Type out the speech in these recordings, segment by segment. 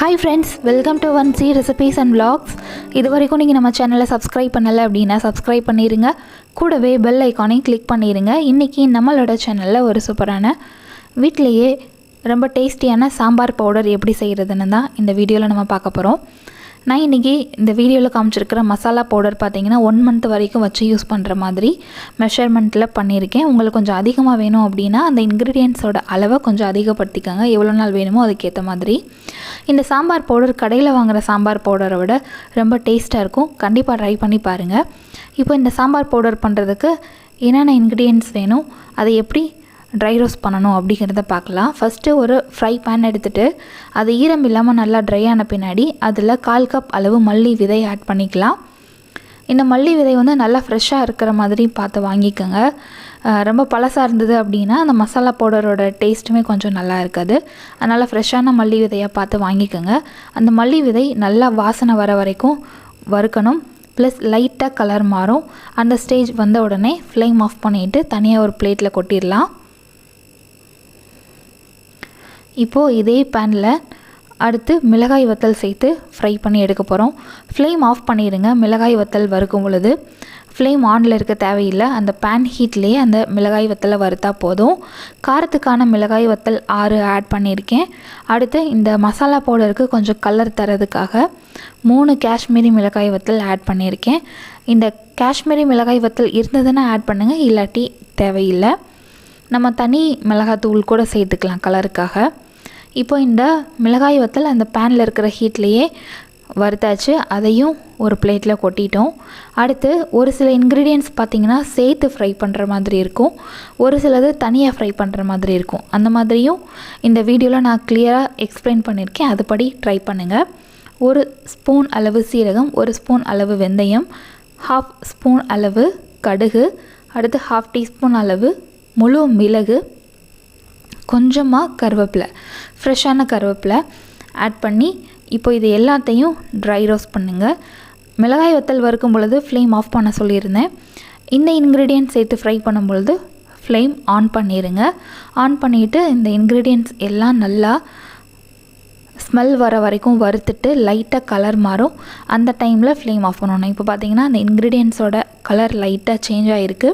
Hi friends, welcome to 1C Recipes and Vlogs. இதுவரைக்கும் நீங்கள் நம்ம சேனலை சப்ஸ்கிரைப் பண்ணலை அப்படின்னா சப்ஸ்கிரைப் பண்ணிடுங்க. கூடவே பெல் ஐக்கானையும் கிளிக் பண்ணிடுங்க. இன்றைக்கி நம்மளோட சேனலில் ஒரு சூப்பரான வீட்டிலையே ரொம்ப டேஸ்டியான சாம்பார் பவுடர் எப்படி செய்கிறதுன்னு தான் இந்த வீடியோவில் நம்ம பார்க்க போகிறோம். நான் இன்றைக்கி இந்த வீடியோவில் காமிச்சிருக்கிற மசாலா பவுடர் பார்த்திங்கன்னா 1 month வரைக்கும் வச்சு யூஸ் பண்ணுற மாதிரி மெஷர்மெண்ட்டில் பண்ணியிருக்கேன். உங்களுக்கு கொஞ்சம் அதிகமாக வேணும் அப்படின்னா அந்த இன்க்ரீடியன்ஸோட அளவை கொஞ்சம் அதிகப்படுத்திக்கோங்க. எவ்வளோ நாள் வேணுமோ அதுக்கேற்ற மாதிரி. இந்த சாம்பார் பவுடர் கடையில் வாங்குகிற சாம்பார் பவுடரை விட ரொம்ப டேஸ்ட்டாக இருக்கும். கண்டிப்பாக ட்ரை பண்ணி பாருங்கள். இப்போ இந்த சாம்பார் பவுடர் பண்ணுறதுக்கு என்னென்ன இன்க்ரீடியன்ட்ஸ் வேணும், அதை எப்படி ட்ரை ரோஸ்ட் பண்ணணும் அப்படிங்கிறத பார்க்கலாம். ஃபஸ்ட்டு ஒரு ஃப்ரை பேன் எடுத்துகிட்டு அது ஈரம் இல்லாமல் நல்லா ட்ரை ஆன பின்னாடி அதில் 1/4 கப் அளவு மல்லி விதை ஆட் பண்ணிக்கலாம். இந்த மல்லி விதை வந்து நல்லா ஃப்ரெஷ்ஷாக இருக்கிற மாதிரி பார்த்து வாங்கிக்கோங்க. ரொம்ப பழசாக இருந்தது அப்படின்னா அந்த மசாலா பவுடரோட டேஸ்ட்டுமே கொஞ்சம் நல்லா இருக்காது. அதனால் ஃப்ரெஷ்ஷான மல்லி விதையை பார்த்து வாங்கிக்கோங்க. அந்த மல்லி விதை நல்லா வாசனை வர வரைக்கும் வறுக்கணும். ப்ளஸ் லைட்டாக கலர் மாறும். அந்த ஸ்டேஜ் வந்த உடனே ஃப்ளேம் ஆஃப் பண்ணிவிட்டு தனியாக ஒரு பிளேட்டில் கொட்டிடலாம். இப்போது இதே பேனில் அடுத்து மிளகாய் வத்தல் சேர்த்து ஃப்ரை பண்ணி எடுக்க போகிறோம். ஃப்ளேம் ஆஃப் பண்ணிடுங்க. மிளகாய் வத்தல் வறுக்கும் பொழுது ஃப்ளேம் ஆனில் இருக்க தேவையில்லை. அந்த பேன் ஹீட்லேயே அந்த மிளகாய் வத்தலை வறுத்தா போதும். காரத்துக்கான மிளகாய் வத்தல் 6 ஆட் பண்ணியிருக்கேன். அடுத்து இந்த மசாலா பவுடருக்கு கொஞ்சம் கலர் தரதுக்காக 3 காஷ்மீரி மிளகாய் வத்தல் ஆட் பண்ணியிருக்கேன். இந்த காஷ்மீரி மிளகாய் வத்தல் இருந்ததுன்னா ஆட் பண்ணுங்கள், இல்லாட்டி தேவையில்லை. நம்ம தனி மிளகாத்தூள் கூட சேர்த்துக்கலாம் கலருக்காக. இப்போ இந்த மிளகாய் வத்தல் அந்த பேனில் இருக்கிற ஹீட்லேயே வறுத்தாச்சு. அதையும் ஒரு பிளேட்டில் கொட்டிட்டோம். அடுத்து ஒரு சில இன்க்ரீடியன்ட்ஸ் பார்த்திங்கன்னா சேர்த்து ஃப்ரை பண்ணுற மாதிரி இருக்கும், ஒரு சிலது தனியாக ஃப்ரை பண்ணுற மாதிரி இருக்கும். அந்த மாதிரியும் இந்த வீடியோவில் நான் கிளியராக எக்ஸ்பிளைன் பண்ணியிருக்கேன். அதுபடி ட்ரை பண்ணுங்கள். 1 ஸ்பூன் அளவு சீரகம், 1 ஸ்பூன் அளவு வெந்தயம், 1/2 ஸ்பூன் அளவு கடுகு, அடுத்து 1/2 டீஸ்பூன் அளவு முழு மிளகு, கொஞ்சமாக கருவேப்பிலை, ஃப்ரெஷ்ஷான கருவேப்பிலை ஆட் பண்ணி இப்போ இது எல்லாத்தையும் ட்ரை ரோஸ்ட் பண்ணுங்கள். மிளகாய் வத்தல் வறுக்கும் பொழுது ஃப்ளேம் ஆஃப் பண்ண சொல்லியிருந்தேன். இந்த இன்க்ரீடியன்ட்ஸ் சேர்த்து ஃப்ரை பண்ணும் பொழுது ஃப்ளேம் ஆன் பண்ணிடுங்க. ஆன் பண்ணிவிட்டு இந்த இன்க்ரீடியன்ட்ஸ் எல்லாம் நல்லா ஸ்மெல் வர வரைக்கும் வறுத்துட்டு லைட்டாக கலர் மாறும். அந்த டைமில் ஃப்ளேம் ஆஃப் பண்ணணும். இப்போ பார்த்திங்கன்னா அந்த இன்க்ரீடியன்ட்ஸோட கலர் லைட்டாக சேஞ்ச் ஆகிருக்கு.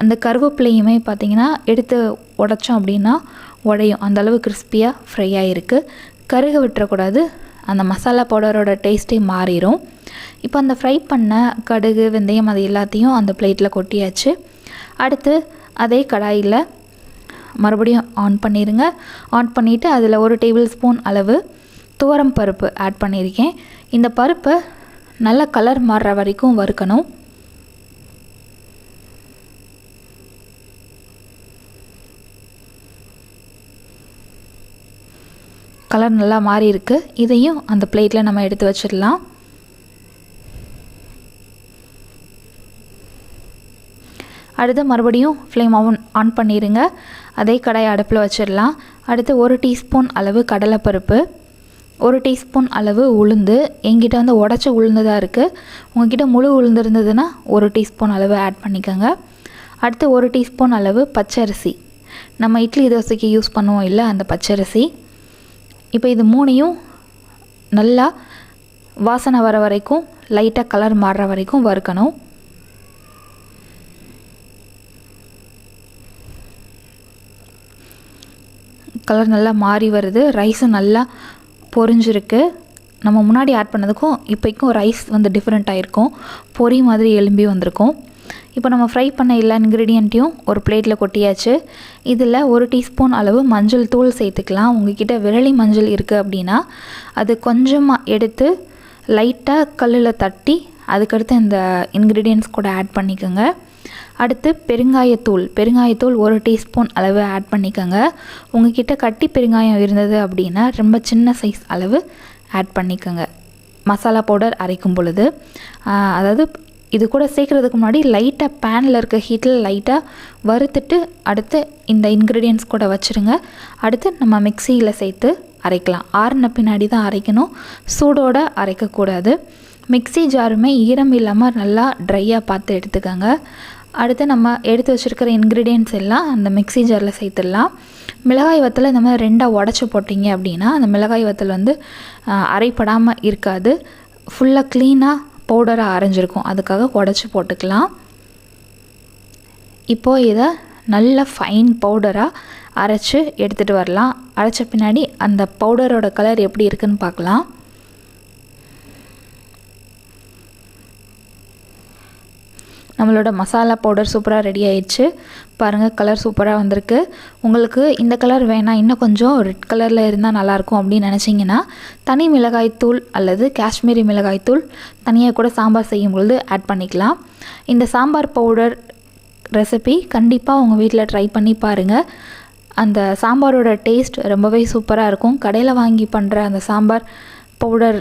அந்த கருவேப்பிலையுமே பார்த்திங்கன்னா எடுத்து உடைச்சோம் அப்படின்னா உடையும். அந்தளவு கிறிஸ்பியாக ஃப்ரை ஆகிருக்கு. கருக விட்டுறக்கூடாது, அந்த மசாலா பவுடரோட டேஸ்ட்டே மாறிடும். இப்போ அந்த ஃப்ரை பண்ண கடுகு வெந்தயம் அது எல்லாத்தையும் அந்த பிளேட்டில் கொட்டியாச்சு. அடுத்து அதே கடாயில் மறுபடியும் ஆன் பண்ணிடுங்க. ஆன் பண்ணிவிட்டு அதில் 1 டேபிள் ஸ்பூன் அளவு துவரம் பருப்பு ஆட் பண்ணியிருக்கேன். இந்த பருப்பை நல்ல கலர் மாறுற வரைக்கும் வறுக்கணும். கலர் நல்லா மாறி இருக்கு. இதையும் அந்த பிளேட்டில் நம்ம எடுத்து வச்சிடலாம். அடுத்து மறுபடியும் ஃப்ளேம் ஆன் பண்ணிடுங்க. அதே கடாயை அடுப்பில் வச்சிடலாம். அடுத்து 1 டீஸ்பூன் அளவு கடலைப்பருப்பு, 1 டீஸ்பூன் அளவு உளுந்து. எங்கிட்ட வந்து உடச்ச உளுந்து தான் இருக்குது. உங்ககிட்ட முழு உளுந்து இருந்ததுன்னா 1 டீஸ்பூன் அளவு ஆட் பண்ணிக்கோங்க. அடுத்து 1 டீஸ்பூன் அளவு பச்சரிசி, நம்ம இட்லி தோசைக்கு யூஸ் பண்ணுவோம் இல்லை அந்த பச்சரிசி. இப்போ இது 3ஐயும் நல்லா வாசனை வர வரைக்கும் லைட்டாக கலர் மாறுற வரைக்கும் வறுக்கணும். கலர் நல்லா மாறி வருது. ரைஸும் நல்லா பொரிஞ்சிருக்கு. நம்ம முன்னாடி ஆட் பண்ணதுக்கும் இப்போக்கும் ரைஸ் வந்து டிஃப்ரெண்ட்டாக இருக்கும். பொரி மாதிரி எலும்பி வந்திருக்கும். இப்போ நம்ம ஃப்ரை பண்ண எல்லா இன்க்ரீடியண்ட்டையும் ஒரு பிளேட்டில் கொட்டியாச்சு. இதில் 1 டீஸ்பூன் அளவு மஞ்சள் தூள் சேர்த்துக்கலாம். உங்கள்கிட்ட விரலி மஞ்சள் இருக்குது அப்படின்னா அது கொஞ்சமாக எடுத்து லைட்டாக கல்லில் தட்டி அதுக்கடுத்து இந்த இன்க்ரீடியன்ட்ஸ் கூட ஆட் பண்ணிக்கோங்க. அடுத்து பெருங்காயத்தூள் 1 டீஸ்பூன் அளவு ஆட் பண்ணிக்கோங்க. உங்கள்கிட்ட கட்டி பெருங்காயம் இருந்தது அப்படின்னா ரொம்ப சின்ன சைஸ் அளவு ஆட் பண்ணிக்கோங்க. மசாலா பவுடர் அரைக்கும் பொழுது அதாவது இது கூட சேர்க்குறதுக்கு முன்னாடி லைட்டாக பேனில் இருக்க ஹீட்டில் லைட்டாக வறுத்துட்டு அடுத்து இந்த இன்க்ரீடியன்ட்ஸ் கூட வச்சுருங்க. அடுத்து நம்ம மிக்சியில் சேர்த்து அரைக்கலாம். ஆறுன பின்னாடி தான் அரைக்கணும், சூடோடு அரைக்கக்கூடாது. மிக்சி ஜாருமே ஈரம் இல்லாமல் நல்லா ட்ரையாக பார்த்து எடுத்துக்கோங்க. அடுத்து நம்ம எடுத்து வச்சுருக்கிற இன்க்ரீடியன்ட்ஸ் எல்லாம் அந்த மிக்சி ஜாரில் சேர்த்துடலாம். மிளகாய் வத்தலை இந்த மாதிரி 2ஆக உடச்சி போட்டிங்க அப்படின்னா அந்த மிளகாய் வத்தல் வந்து அரைப்படாமல் இருக்காது, ஃபுல்லாக க்ளீனாக பவுடராக அரைஞ்சிருக்கும். அதுக்காக உடச்சி போட்டுக்கலாம். இப்போது இதை நல்ல ஃபைன் பவுடராக அரைச்சி எடுத்துகிட்டு வரலாம். அரைச்ச பின்னாடி அந்த பவுடரோட கலர் எப்படி இருக்குன்னு பார்க்கலாம். நம்மளோட மசாலா பவுடர் சூப்பராக ரெடி ஆயிடுச்சு. பாருங்கள், கலர் சூப்பராக வந்திருக்கு. உங்களுக்கு இந்த கலர் வேணாம், இன்னும் கொஞ்சம் ரெட் கலரில் இருந்தால் நல்லாயிருக்கும் அப்படின்னு நினச்சிங்கன்னா தனி மிளகாய்த்தூள் அல்லது காஷ்மீரி மிளகாய்த்தூள் தனியாக கூட சாம்பார் செய்யும் பொழுது ஆட் பண்ணிக்கலாம். இந்த சாம்பார் பவுடர் ரெசிபி கண்டிப்பாக உங்கள் வீட்டில் ட்ரை பண்ணி பாருங்கள். அந்த சாம்பாரோட டேஸ்ட் ரொம்பவே சூப்பராக இருக்கும். கடையில் வாங்கி பண்ணுற அந்த சாம்பார் பவுடர்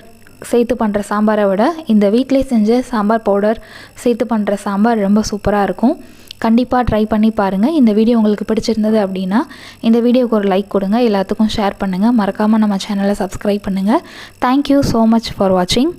சேர்த்து பண்ணுற சாம்பாரை விட இந்த வீட்டிலே செஞ்ச சாம்பார் பவுடர் சேர்த்து பண்ணுற சாம்பார் ரொம்ப சூப்பராக இருக்கும். கண்டிப்பாக ட்ரை பண்ணி பாருங்கள். இந்த வீடியோ உங்களுக்கு பிடிச்சிருந்தது அப்படின்னா இந்த வீடியோவுக்கு ஒரு லைக் கொடுங்க, எல்லாத்துக்கும் ஷேர் பண்ணுங்கள், மறக்காமல் நம்ம சேனலை சப்ஸ்கிரைப் பண்ணுங்கள். தேங்க்யூ ஸோ மச் ஃபார் வாட்சிங்.